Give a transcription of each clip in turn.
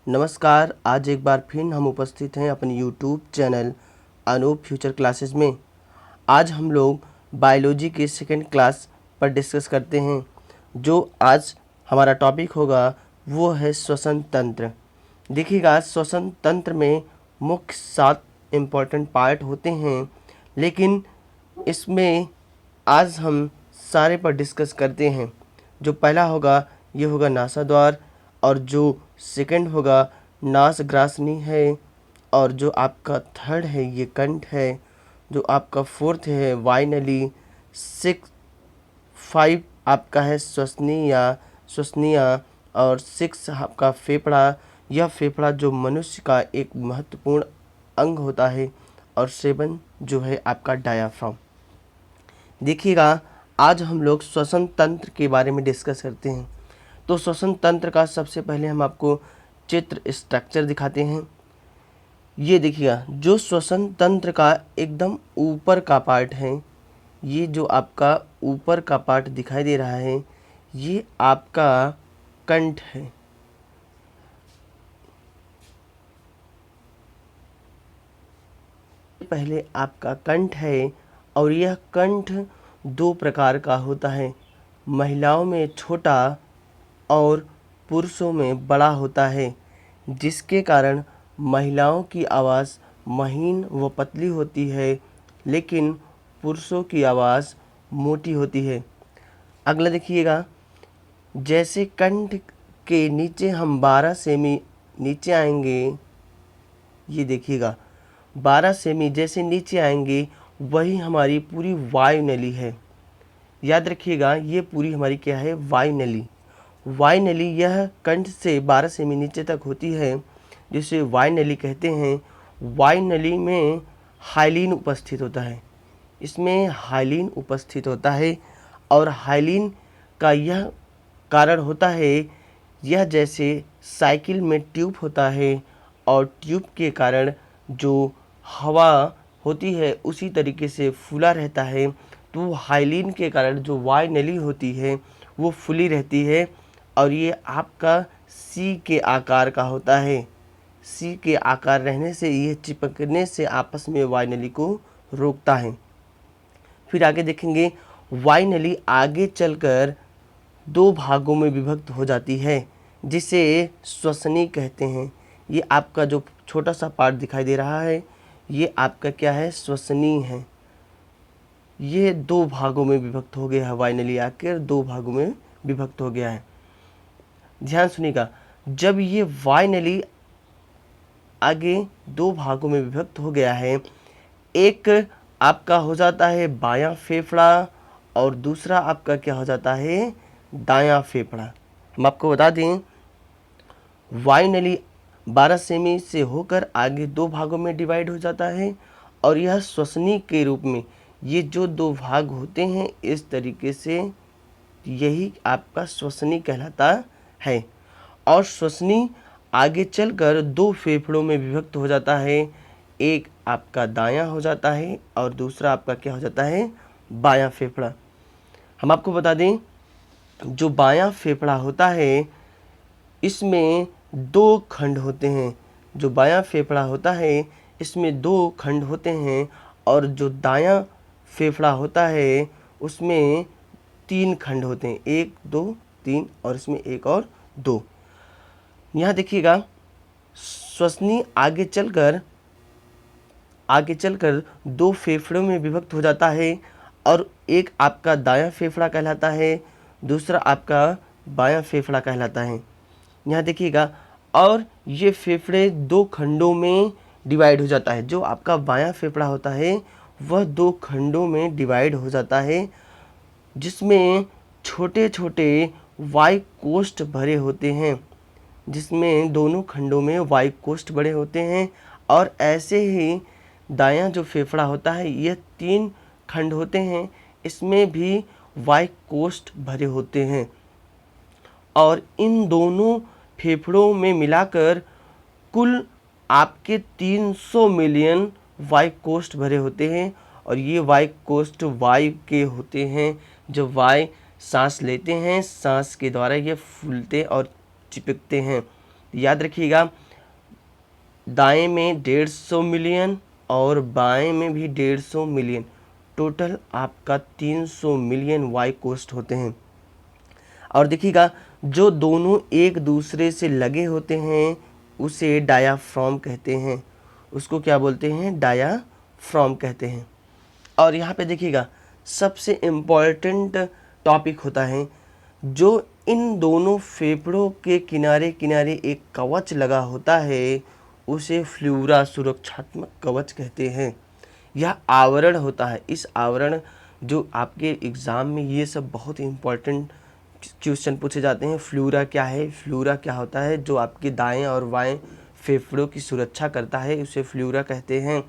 नमस्कार। आज एक बार फिर हम उपस्थित हैं अपने YouTube channel Anoop future classes में। आज हम लोग बायोलॉजी के सेकंड क्लास पर डिस्कस करते हैं। जो आज हमारा टॉपिक होगा वो है श्वसन तंत्र। देखिएगा, श्वसन तंत्र में मुख्य 7 इम्पॉर्टेंट पार्ट होते हैं, लेकिन इसमें आज हम सारे पर डिस्कस करते हैं। जो पहला होगा ये होगा नासाद्वार, और जो सेकंड होगा नासग्रासनी है, और जो आपका थर्ड है ये कंठ है, जो आपका फोर्थ है वायुनली, 5 आपका है श्वसनिया, और 6 आपका फेफड़ा। यह फेफड़ा जो मनुष्य का एक महत्वपूर्ण अंग होता है, और 7 जो है आपका डायाफ्राम। देखिएगा, आज हम लोग श्वसन तंत्र के बारे में डिस्कस करते हैं। तो श्वसन तंत्र का सबसे पहले हम आपको चित्र स्ट्रक्चर दिखाते हैं। ये देखिएगा, जो श्वसन तंत्र का एकदम ऊपर का पार्ट है, ये जो आपका ऊपर का पार्ट दिखाई दे रहा है, ये आपका कंठ है। पहले आपका कंठ है, और यह कंठ 2 प्रकार का होता है। महिलाओं में छोटा और पुरुषों में बड़ा होता है, जिसके कारण महिलाओं की आवाज़ महीन व पतली होती है, लेकिन पुरुषों की आवाज़ मोटी होती है। अगला देखिएगा, जैसे कंठ के नीचे हम 12 सेमी नीचे आएंगे, ये देखिएगा 12 सेमी जैसे नीचे आएंगे, वही हमारी पूरी वायुनली है। याद रखिएगा, ये पूरी हमारी क्या है, वायुनली। वायुनली यह कंठ से 12 सेमी नीचे तक होती है, जिसे वायुनली कहते हैं। वायुनली में हाइलिन उपस्थित होता है, इसमें हाइलिन उपस्थित होता है, और हाइलिन का यह कारण होता है, यह जैसे साइकिल में ट्यूब होता है, और ट्यूब के कारण जो हवा होती है उसी तरीके से फूला रहता है। तो हाइलिन के कारण जो वायुनली होती है वो फूली रहती है, और ये आपका सी के आकार का होता है। सी के आकार रहने से ये चिपकने से आपस में वायुनली को रोकता है। फिर आगे देखेंगे, वायुनली आगे चलकर 2 भागों में विभक्त हो जाती है, जिसे श्वसनी कहते हैं। ये आपका जो छोटा सा पार्ट दिखाई दे रहा है, ये आपका क्या है, श्वसनी है। ये 2 भागों में विभक्त हो गया है, वायुनली आकर 2 भागों में विभक्त हो गया है। ध्यान सुनिएगा, जब ये वायुनली आगे 2 भागों में विभक्त हो गया है, एक आपका हो जाता है बायां फेफड़ा, और दूसरा आपका क्या हो जाता है, दायां फेफड़ा। हम आपको बता दें, वायुनली 12 सेमी से होकर आगे 2 भागों में डिवाइड हो जाता है, और यह श्वसनी के रूप में ये जो 2 भाग होते हैं, इस तरीके से यही आपका श्वसनी कहलाता है। और श्वसनी आगे चलकर 2 फेफड़ों में विभक्त हो जाता है। एक आपका दायां हो जाता है, और दूसरा आपका क्या हो जाता है, बायां फेफड़ा। हम आपको बता दें, जो बायां फेफड़ा होता है, इसमें 2 खंड होते हैं। जो बायां फेफड़ा होता है, इसमें 2 खंड होते हैं, और जो दायां फेफड़ा होता है उसमें 3 खंड होते हैं, 1 2 3, और इसमें 1 और 2। यहाँ देखिएगा, श्वसनी आगे चलकर 2 फेफड़ों में विभक्त हो जाता है, और एक आपका दायां फेफड़ा कहलाता है, दूसरा आपका बायां फेफड़ा कहलाता है। यहाँ देखिएगा, और ये फेफड़े 2 खंडों में डिवाइड हो जाता है। जो आपका बायां फेफड़ा होता है वह 2 खंडों में डिवाइड हो जाता है, जिसमें छोटे छोटे वायुकोष्ठ भरे होते हैं, जिसमें दोनों खंडों में वायुकोष्ठ बड़े होते हैं। और ऐसे ही दायां जो फेफड़ा होता है, यह 3 खंड होते हैं, इसमें भी वायुकोष्ठ भरे होते हैं, और इन दोनों फेफड़ों में मिलाकर कुल आपके 300 मिलियन वायुकोष्ठ भरे होते हैं। और ये वायुकोष्ठ वायु के होते हैं। जब वायु सांस लेते हैं, सांस के द्वारा ये फूलते और चिपकते हैं। याद रखिएगा, दाएं में 150 मिलियन और बाएं में भी 150 मिलियन, टोटल आपका 300 मिलियन वाई कोस्ट होते हैं। और देखिएगा, जो दोनों एक दूसरे से लगे होते हैं उसे डायाफ्राम कहते हैं। उसको क्या बोलते हैं? डायाफ्राम कहते हैं। और यहाँ पे देखिएगा, सबसे इम्पॉर्टेंट टॉपिक होता है, जो इन दोनों फेफड़ों के किनारे किनारे एक कवच लगा होता है उसे फ्लूरा सुरक्षात्मक कवच कहते हैं। यह आवरण होता है। इस आवरण, जो आपके एग्ज़ाम में ये सब बहुत इम्पॉर्टेंट क्वेश्चन पूछे जाते हैं। फ्लूरा क्या है? फ्लूरा क्या होता है? जो आपके दाएं और बाएं फेफड़ों की सुरक्षा करता है उसे फ्लूरा कहते हैं।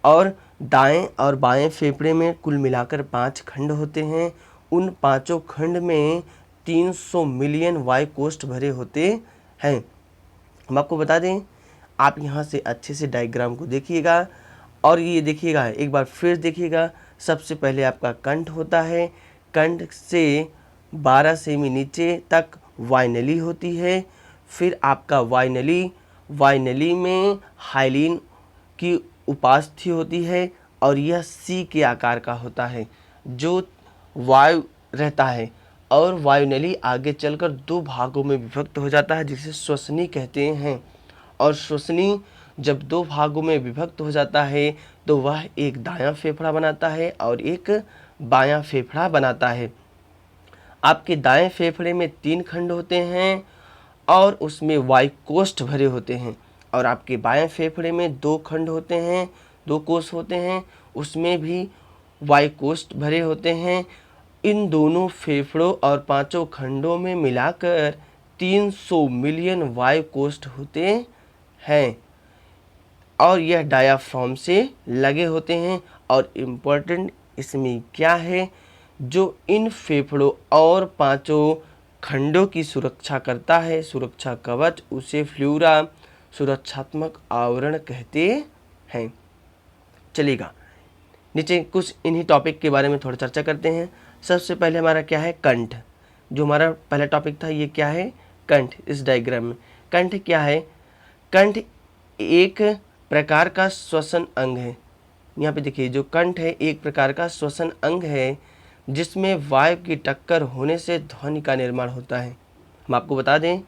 और दाएं और बाएं फेफड़े में कुल मिलाकर 5 खंड होते हैं। उन पांचों खंड में 300 मिलियन वाई कोष्ठ भरे होते हैं। हम आपको बता दें, आप यहाँ से अच्छे से डायग्राम को देखिएगा और ये देखिएगा, एक बार फिर देखिएगा। सबसे पहले आपका कंठ होता है। कंठ से 12 सेमी नीचे तक वाइनली होती है। फिर आपका वाइनली में हाइलिन की उपास्थि होती है और यह सी के आकार का होता है, जो वायु रहता है। और वायुनली आगे चलकर 2 भागों में विभक्त हो जाता है जिसे श्वसनी कहते हैं। और श्वसनी जब 2 भागों में विभक्त हो जाता है तो वह एक दायां फेफड़ा बनाता है और एक बायां फेफड़ा बनाता है। आपके दाएं फेफड़े में 3 खंड होते हैं और उसमें वायुकोष्ठ भरे होते हैं। और आपके बाएं फेफड़े में 2 खंड होते हैं, 2 कोष होते हैं, उसमें भी वायुकोष्ठ भरे होते हैं। इन दोनों फेफड़ों और पांचों खंडों में मिलाकर 300 मिलियन वायुकोष्ठ होते हैं और यह डायाफ्राम से लगे होते हैं। और इम्पोर्टेंट इसमें क्या है, जो इन फेफड़ों और पांचों खंडों की सुरक्षा करता है, सुरक्षा कवच, उसे फ्लूरा सुरक्षात्मक आवरण कहते हैं। चलिएगा, नीचे कुछ इन्हीं टॉपिक के बारे में थोड़ा चर्चा करते हैं। सबसे पहले हमारा क्या है? कंठ। जो हमारा पहला टॉपिक था ये क्या है? कंठ। इस डायग्राम में कंठ क्या है? कंठ एक प्रकार का श्वसन अंग है। यहाँ पे देखिए, जो कंठ है एक प्रकार का श्वसन अंग है जिसमें वायु की टक्कर होने से ध्वनि का निर्माण होता है। हम आपको बता दें,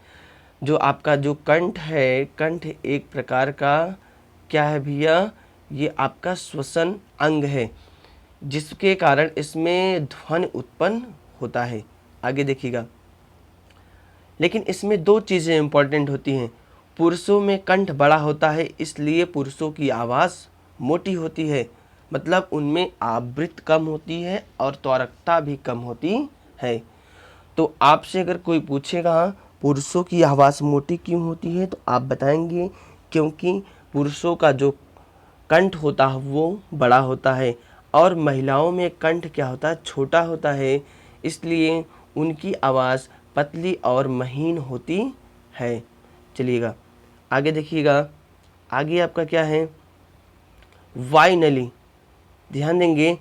जो आपका जो कंठ है, कंठ एक प्रकार का क्या है भैया? ये आपका श्वसन अंग है जिसके कारण इसमें ध्वनि उत्पन्न होता है। आगे देखिएगा, लेकिन इसमें 2 चीज़ें इंपॉर्टेंट होती हैं। पुरुषों में कंठ बड़ा होता है इसलिए पुरुषों की आवाज़ मोटी होती है, मतलब उनमें आवृत्ति कम होती है और त्वरकता भी कम होती है। तो आपसे अगर कोई पूछेगा पुरुषों की आवाज़ मोटी क्यों होती है, तो आप बताएंगे क्योंकि पुरुषों का जो कंठ होता है वो बड़ा होता है और महिलाओं में कंठ क्या होता है? छोटा होता है, इसलिए उनकी आवाज़ पतली और महीन होती है। चलिएगा आगे देखिएगा, आगे आपका क्या है? वायुनली। ध्यान देंगे,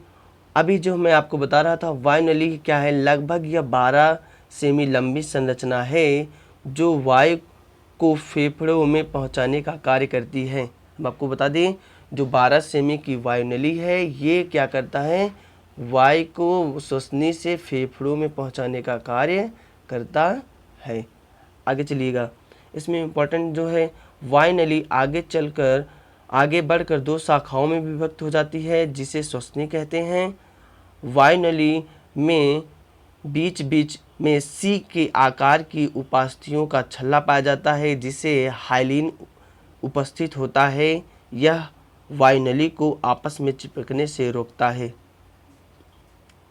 अभी जो मैं आपको बता रहा था, वायुनली क्या है? लगभग यह 12 सेमी लंबी संरचना है जो वायु को फेफड़ों में पहुंचाने का कार्य करती है। हम आपको बता दें, जो 12 सेमी की वायुनली है ये क्या करता है? वायु को श्वसनी से फेफड़ों में पहुंचाने का कार्य करता है। आगे चलिएगा, इसमें इम्पोर्टेंट जो है, वायुनली आगे बढ़कर 2 शाखाओं में विभक्त हो जाती है जिसे श्वसनी कहते हैं। वायुनली में बीच बीच में सी के आकार की उपास्थियों का छल्ला पाया जाता है जिसे हाइलिन उपस्थित होता है। यह वायुनली को आपस में चिपकने से रोकता है।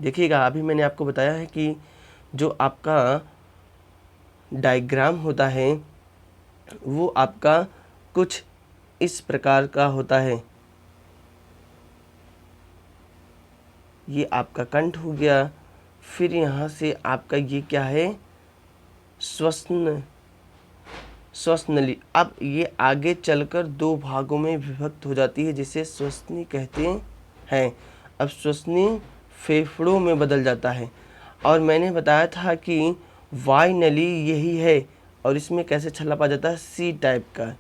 देखिएगा, अभी मैंने आपको बताया है कि जो आपका डायग्राम होता है वो आपका कुछ इस प्रकार का होता है। ये आपका कंठ हो गया, फिर यहाँ से आपका ये क्या है? श्वसनली। अब ये आगे चलकर 2 भागों में विभक्त हो जाती है जिसे श्वसनी कहते हैं। अब श्वसनी फेफड़ों में बदल जाता है और मैंने बताया था कि वायुनली यही है और इसमें कैसे छल्ला पाया जाता है, सी टाइप का,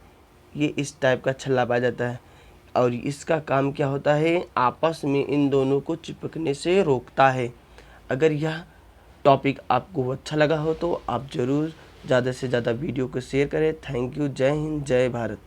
ये इस टाइप का छल्ला पाया जाता है और इसका काम क्या होता है, आपस में इन दोनों को चिपकने से रोकता है। अगर यह टॉपिक आपको अच्छा लगा हो तो आप ज़रूर ज़्यादा से ज़्यादा वीडियो को शेयर करें। Thank you. जय हिंद, जय भारत।